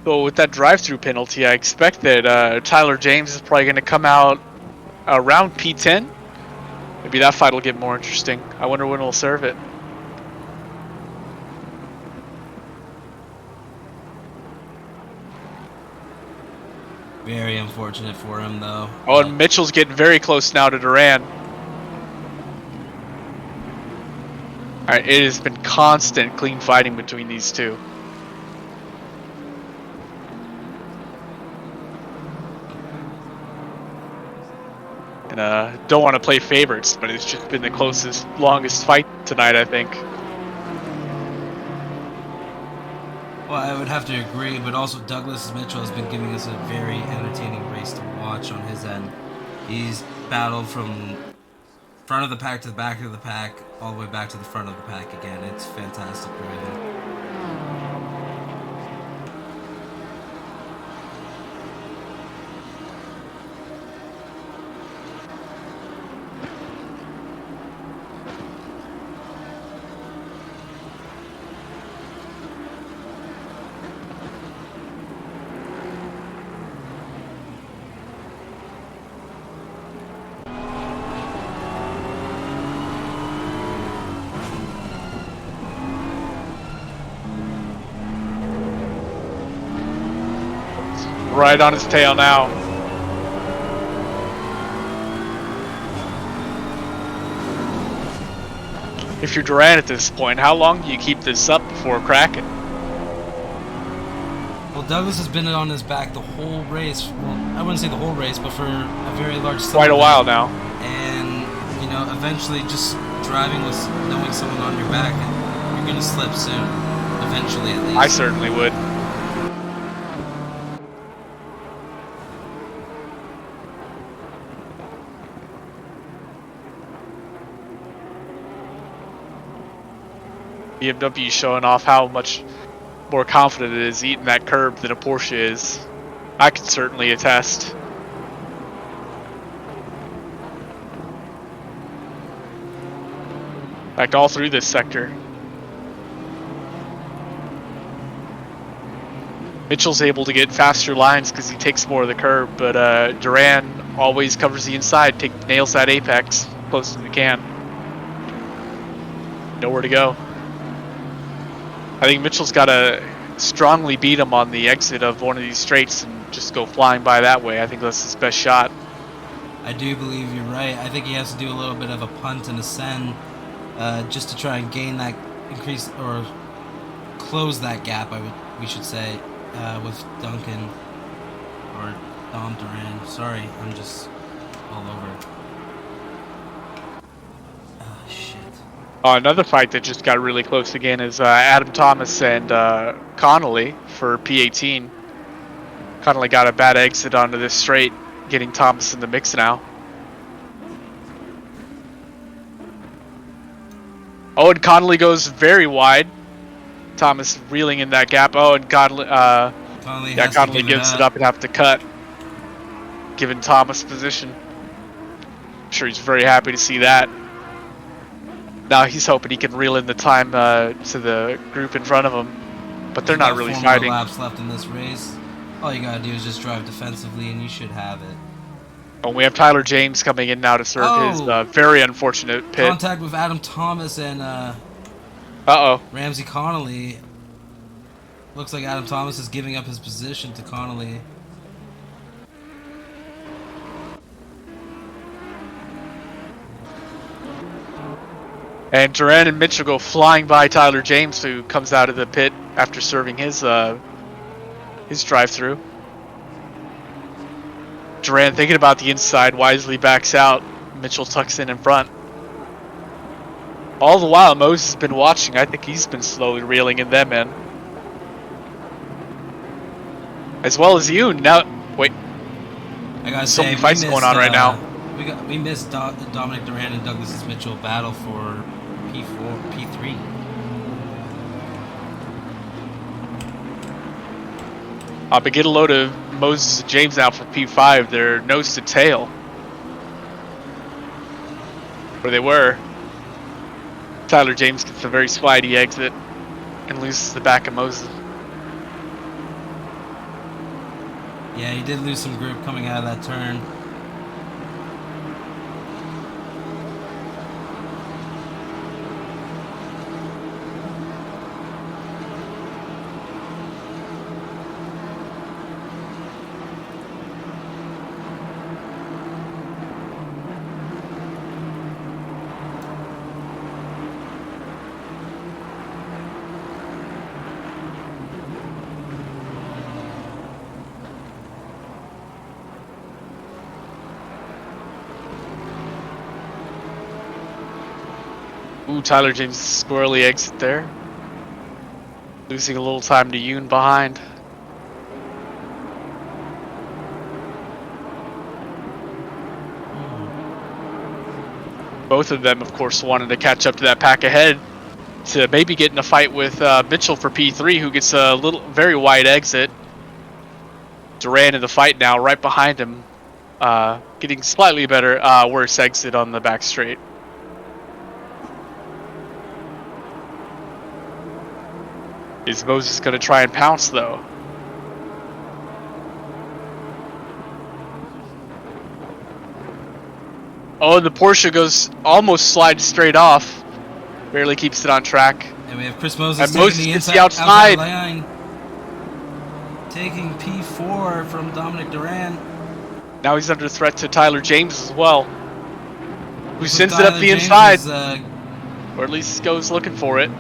So with that drive-through penalty, I expect that Tyler James is probably going to come out around P10. Maybe that fight will get more interesting. I wonder when we'll serve it. Very unfortunate for him, though. Oh, and Mitchell's getting very close now to Duran. Alright, it has been constant clean fighting between these two. And don't want to play favorites, but it's just been the closest, longest fight tonight, I think. Well, I would have to agree, but also Douglas Mitchell has been giving us a very entertaining race to watch on his end. He's battled from front of the pack to the back of the pack, all the way back to the front of the pack again. It's fantastic driving. Right on his tail now. If you're Duran at this point, how long do you keep this up before cracking? Well, Douglas has been on his back the whole race. Well, I wouldn't say the whole race, but for a very large sum Quite a of it. while now. And, you know, eventually just driving with knowing someone on your back, you're going to slip soon. Eventually, at least. I certainly would. BMW showing off how much more confident it is eating that curb than a Porsche is. I can certainly attest. In fact, all through this sector. Mitchell's able to get faster lines because he takes more of the curb, but Duran always covers the inside, nails that apex close as he can. Nowhere to go. I think Mitchell's got to strongly beat him on the exit of one of these straights and just go flying by that way. I think that's his best shot. I do believe you're right. I think he has to do a little bit of a punt and ascend just to try and gain that increase or close that gap. We should say with Duncan or Dom Duran. Sorry, I'm just all over. Oh shit. Another fight that just got really close again is Adam Thomas and Connolly for P18. Connolly got a bad exit onto this straight, getting Thomas in the mix now. Oh, and Connolly goes very wide. Thomas reeling in that gap. Oh, and Connolly gives it up and have to cut, giving Thomas position. I'm sure he's very happy to see that. Now he's hoping he can reel in the time to the group in front of him, but they're not really fighting. 4 more laps left in this race. All you gotta do is just drive defensively, and you should have it. Oh, we have Tyler James coming in now to serve his very unfortunate pit. Contact with Adam Thomas and Ramsey Connolly. Looks like Adam Thomas is giving up his position to Connolly. And Duran and Mitchell go flying by Tyler James, who comes out of the pit after serving his drive-through. Duran thinking about the inside, wisely backs out. Mitchell tucks in front. All the while, Moses has been watching. I think he's been slowly reeling in them in. As well as you. Now, wait. I gotta so say, many fights going on right now. We missed Dominic Duran and Douglas Mitchell battle for P4, P3. But get a load of Moses and James now for P5. They're nose to tail. Where they were. Tyler James gets a very slidey exit and loses the back of Moses. Yeah, he did lose some grip coming out of that turn. Ooh, Tyler James squirrely exit there. Losing a little time to Yoon behind. Both of them, of course, wanted to catch up to that pack ahead to maybe get in a fight with Mitchell for P3, who gets a very wide exit. Duran in the fight now, right behind him, getting slightly better, worse exit on the back straight. Is Moses going to try and pounce, though? Oh, the Porsche goes almost slides straight off. Barely keeps it on track. And we have Chris Moses And taking Moses the gets inside, the outside. line. Taking P4 from Dominic Duran. Now he's under threat to Tyler James as well. Who So sends it Tyler up the James inside. is, Or at least goes looking for it.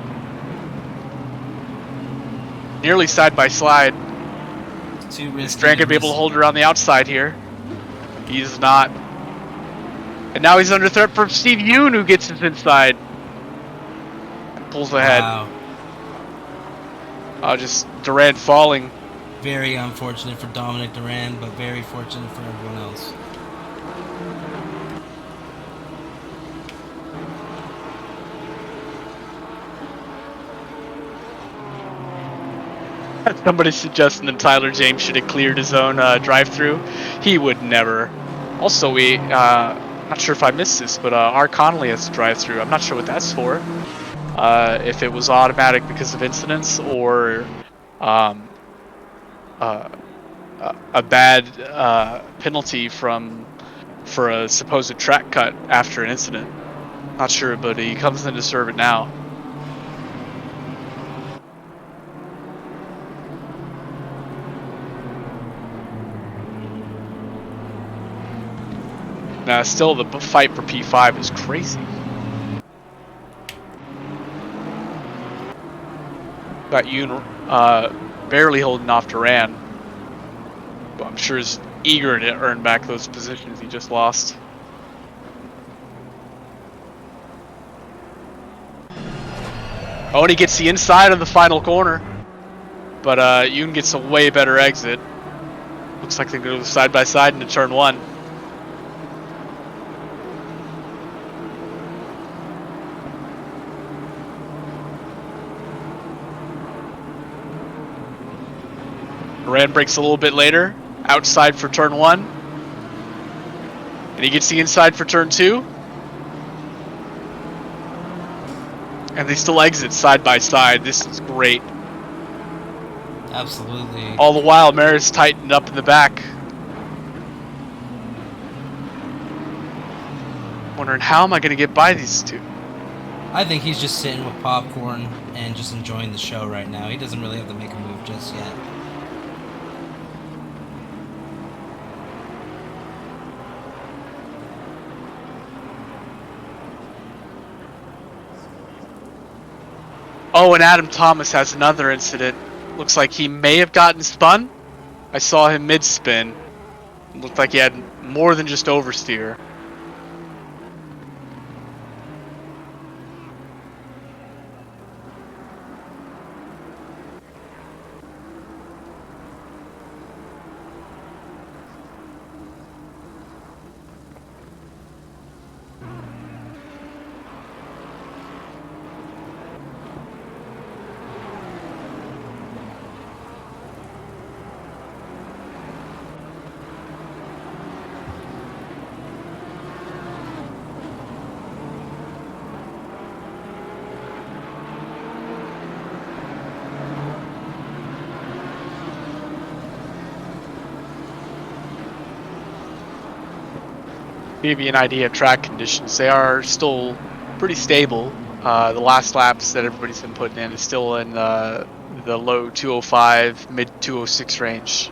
Nearly side by slide. too risky. Duran could be able to hold her on the outside here. He is not. And now he's under threat from Steve Yoon, who gets his inside. Pulls ahead. Wow. Just Duran falling. Very unfortunate for Dominic Duran, but very fortunate for everyone else. Somebody's suggesting that Tyler James should have cleared his own drive-through. He would never. Also, not sure if I missed this, but R. Connolly has a drive-through. I'm not sure what that's for. If it was automatic because of incidents or a bad penalty for a supposed track cut after an incident. Not sure, but he comes in to serve it now. Still, the fight for P5 is crazy. Got Yoon barely holding off Duran. But I'm sure is eager to earn back those positions he just lost. Oh, and he gets the inside of the final corner. But Yoon gets a way better exit. Looks like they go side by side into turn one. Duran breaks a little bit later, outside for turn one. And he gets the inside for turn two. And they still exit side by side. This is great. Absolutely. All the while, Maris tightened up in the back. Wondering how am I going to get by these two? I think he's just sitting with popcorn and just enjoying the show right now. He doesn't really have to make a move just yet. Oh, and Adam Thomas has another incident. Looks like he may have gotten spun. I saw him mid-spin. Looked like he had more than just oversteer. give you an idea of track conditions, they are still pretty stable. The last laps that everybody's been putting in is still in the low 205, mid 206 range.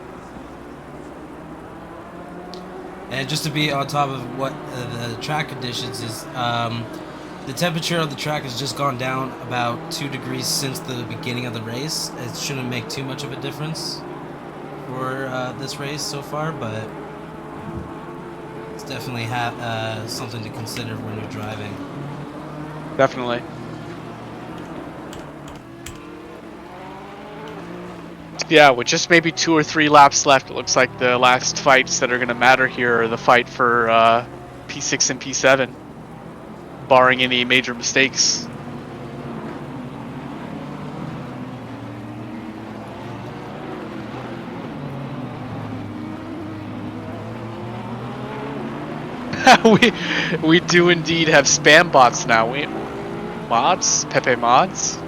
And just to be on top of what the track conditions is, the temperature of the track has just gone down about 2 degrees since the beginning of the race. It shouldn't make too much of a difference for this race so far, but it's definitely something to consider when you're driving. Definitely. Yeah, with just maybe 2 or 3 laps left, it looks like the last fights that are going to matter here are the fight for P6 and P7, barring any major mistakes. we do indeed have spam bots now. Mods? Pepe mods?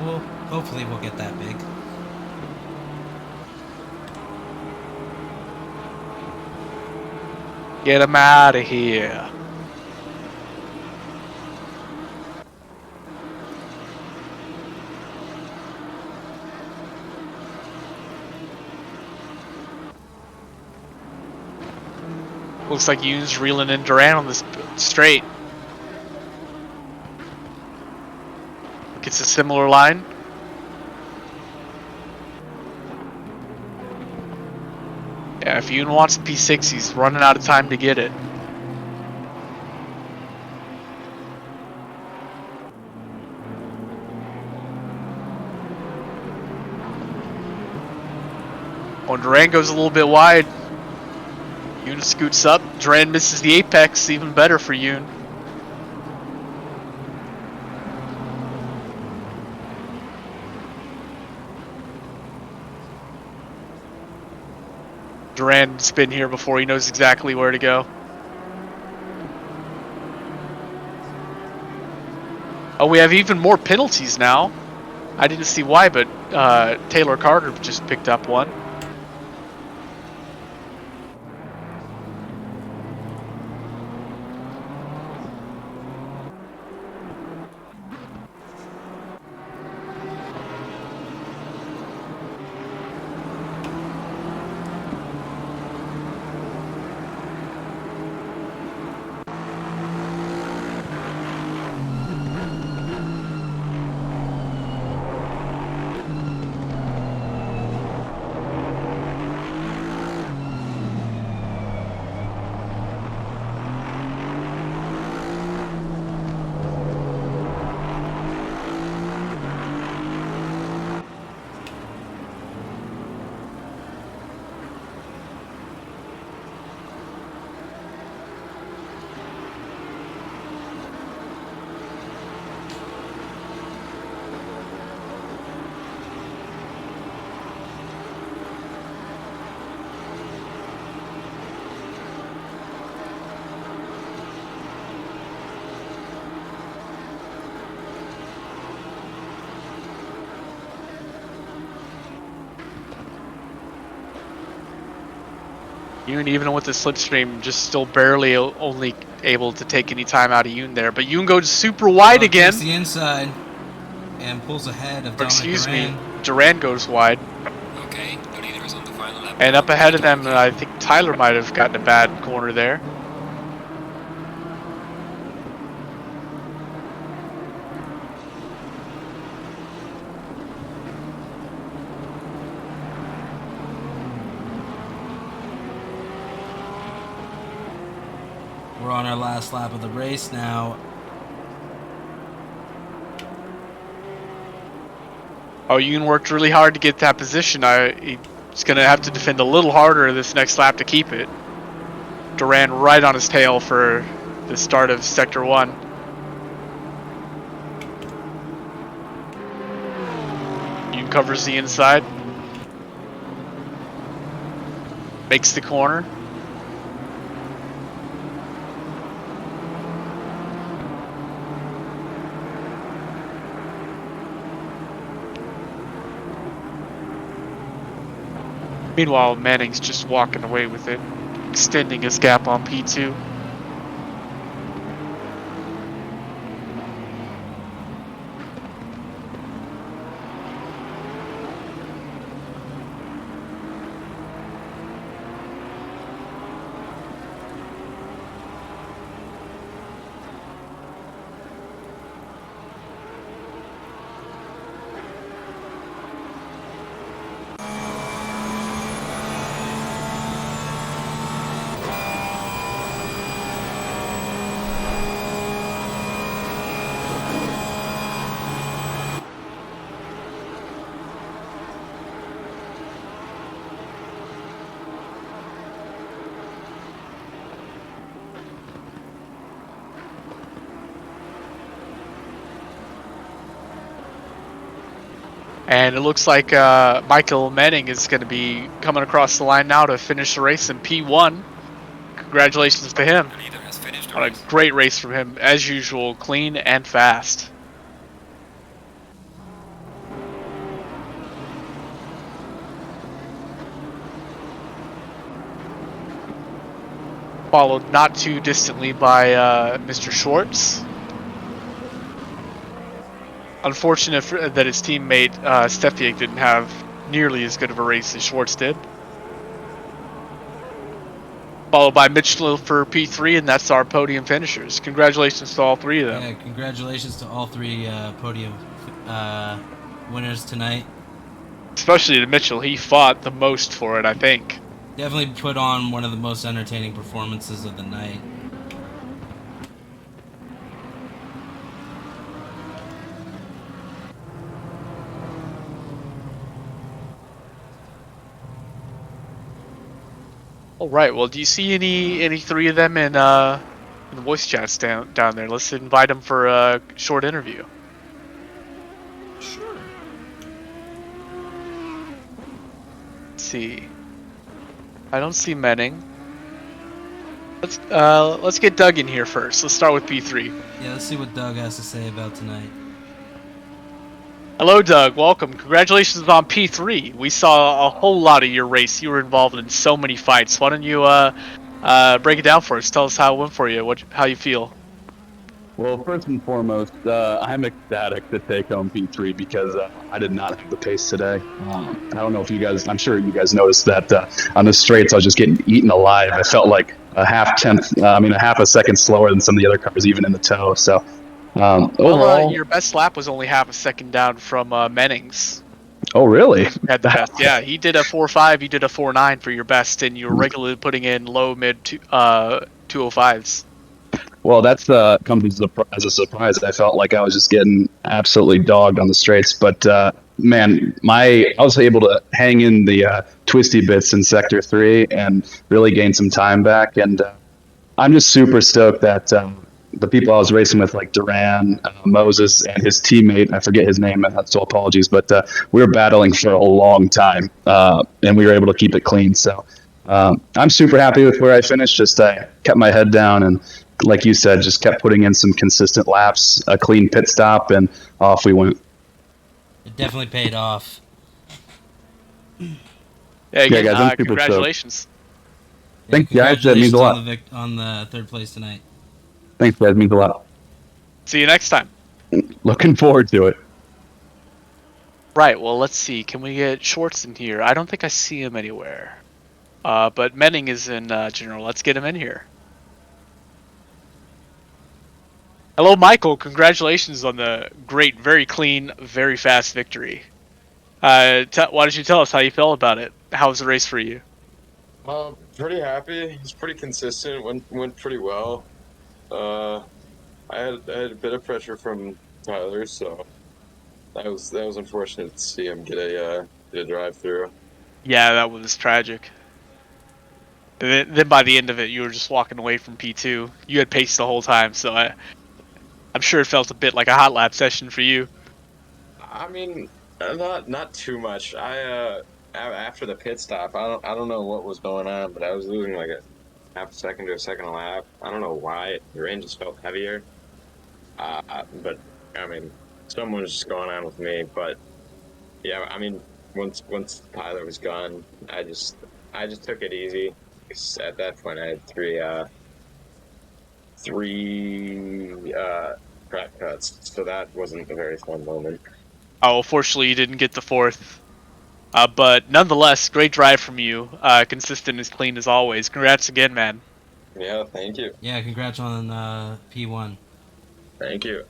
Well, hopefully we'll get that big. Get him out of here. Looks like Yoon's reeling in Duran on this straight. Gets a similar line. Yeah, if Yoon wants P6, he's running out of time to get it. Oh, Duran goes a little bit wide. Yoon scoots up. Duran misses the apex. Even better for Yoon. Duran's been here before. He knows exactly where to go. Oh, we have even more penalties now. I didn't see why, but Taylor Carter just picked up one. Yoon, even with the slipstream, just still barely only able to take any time out of Yoon there. But Yoon goes super wide again. Takes the inside and pulls ahead of Or excuse Duran. me, Duran goes wide. Okay, the leader is on the final lap. And up ahead of them, I think Tyler might have gotten a bad corner there. We're on our last lap of the race now. Oh, Yoon worked really hard to get that position. He's going to have to defend a little harder this next lap to keep it. Duran right on his tail for the start of Sector 1. Yoon covers the inside. Makes the corner. Meanwhile, Manning's just walking away with it, extending his gap on P2. And it looks like Michael Manning is going to be coming across the line now to finish the race in P1. Congratulations to him. The leader has finished the On a race. great race from him, as usual, clean and fast. Followed not too distantly by Mr. Schwartz. Unfortunate that his teammate Steffiak didn't have nearly as good of a race as Schwartz did. Followed by Mitchell for P3, and that's our podium finishers. Congratulations to all three of them. Yeah, congratulations to all three podium winners tonight. Especially to Mitchell, he fought the most for it, I think. Definitely put on one of the most entertaining performances of the night. All right. Well, do you see any three of them in the voice chats down there? Let's invite them for a short interview. Sure. Let's see. I don't see Menning. Let's get Doug in here first. Let's start with P3. Yeah, let's see what Doug has to say about tonight. Hello, Doug. Welcome. Congratulations on P3. We saw a whole lot of your race. You were involved in so many fights. Why don't you break it down for us? Tell us how it went for you. How you feel? Well, first and foremost, I'm ecstatic to take home P3 because I did not have the pace today. I don't know if you guys, I'm sure you guys noticed that on the straights I was just getting eaten alive. I felt like a half a second slower than some of the other cars, even in the tow. So overall, your best lap was only half a second down from Menning's. Oh, really? Had the best. Yeah, he did a 4.5, you did a 4.9 for your best, and you were regularly putting in low mid 205s. Well, that's comes as a surprise. I felt like I was just getting absolutely dogged on the straights, but man, I was able to hang in the twisty bits in Sector 3 and really gain some time back. And I'm just super stoked that the people I was racing with, like Duran, Moses, and his teammate, I forget his name, so apologies, but we were battling for a long time, and we were able to keep it clean. So I'm super happy with where I finished. Just I kept my head down and, like you said, just kept putting in some consistent laps, a clean pit stop, and off we went. It definitely paid off. Yeah, again, guys, I'm super congratulations. Thanks, guys. That means a lot. On the third place tonight. Thanks, guys. Means a lot. See you next time. Looking forward to it. Right, well, let's see. Can we get Schwartz in here? I don't think I see him anywhere. But Menning is in general. Let's get him in here. Hello, Michael. Congratulations on the great, very clean, very fast victory. Why don't you tell us how you felt about it? How was the race for you? Pretty happy. It was pretty consistent. Went pretty well. I had a bit of pressure from Tyler, so that was unfortunate to see him get a drive through. Yeah, that was tragic. And then by the end of it, you were just walking away from P2. You had pace the whole time, so I'm sure it felt a bit like a hot lap session for you. I mean, not too much. After the pit stop, I don't know what was going on, but I was losing like a half a second to a second a lap. I don't know why. The rain just felt heavier. But I mean, something was just going on with me. But yeah, I mean, once Tyler was gone, I just took it easy. 'Cause at that point, I had three crack cuts, so that wasn't a very fun moment. Oh, fortunately, you didn't get the fourth. But nonetheless, great drive from you. Consistent as clean as always. Congrats again, man. Yeah, thank you, Yeah, congrats on P1. thank you.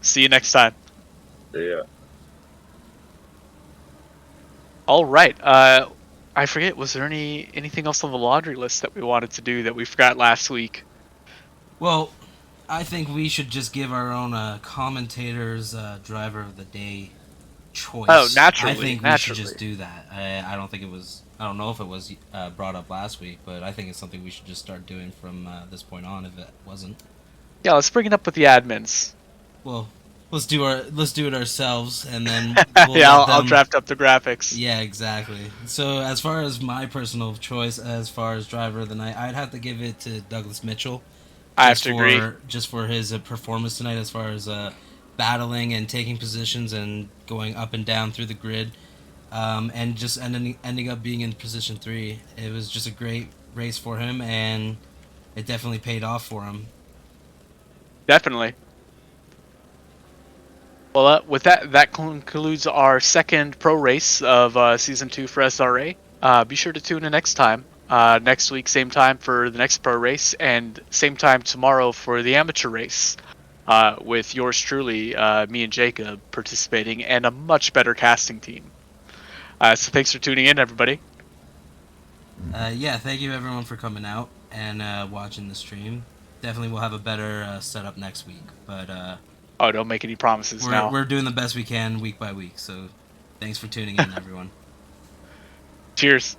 See you next time. Yeah. All right. I forget. Was there anything else on the laundry list that we wanted to do that we forgot last week? Well, I think we should just give our own commentators driver of the day choice. Oh, naturally, I think we should just naturally. do that. I don't think it was. I don't know if it was brought up last week, but I think it's something we should just start doing from this point on. If it wasn't, Yeah, let's bring it up with the admins. well, let's do it ourselves, and then we'll Yeah, let I'll them. draft up the graphics. Yeah, exactly. So as far as my personal choice, as far as driver of the night, I'd have to give it to Douglas Mitchell. I have to agree. Just for his performance tonight, as far as battling and taking positions and going up and down through the grid, and just ending up being in position 3. It was just a great race for him, and it definitely paid off for him. Definitely. Well, with that concludes our second pro race of season 2 for SRA. Be sure to tune in next time. Next week, same time for the next pro race, and same time tomorrow for the amateur race. With yours truly, me and Jacob participating, and a much better casting team. So thanks for tuning in, everybody. Yeah, thank you everyone for coming out and watching the stream. Definitely we'll have a better setup next week, but Oh, don't make any promises now. we're doing the best we can week by week. So thanks for tuning in, everyone. Cheers.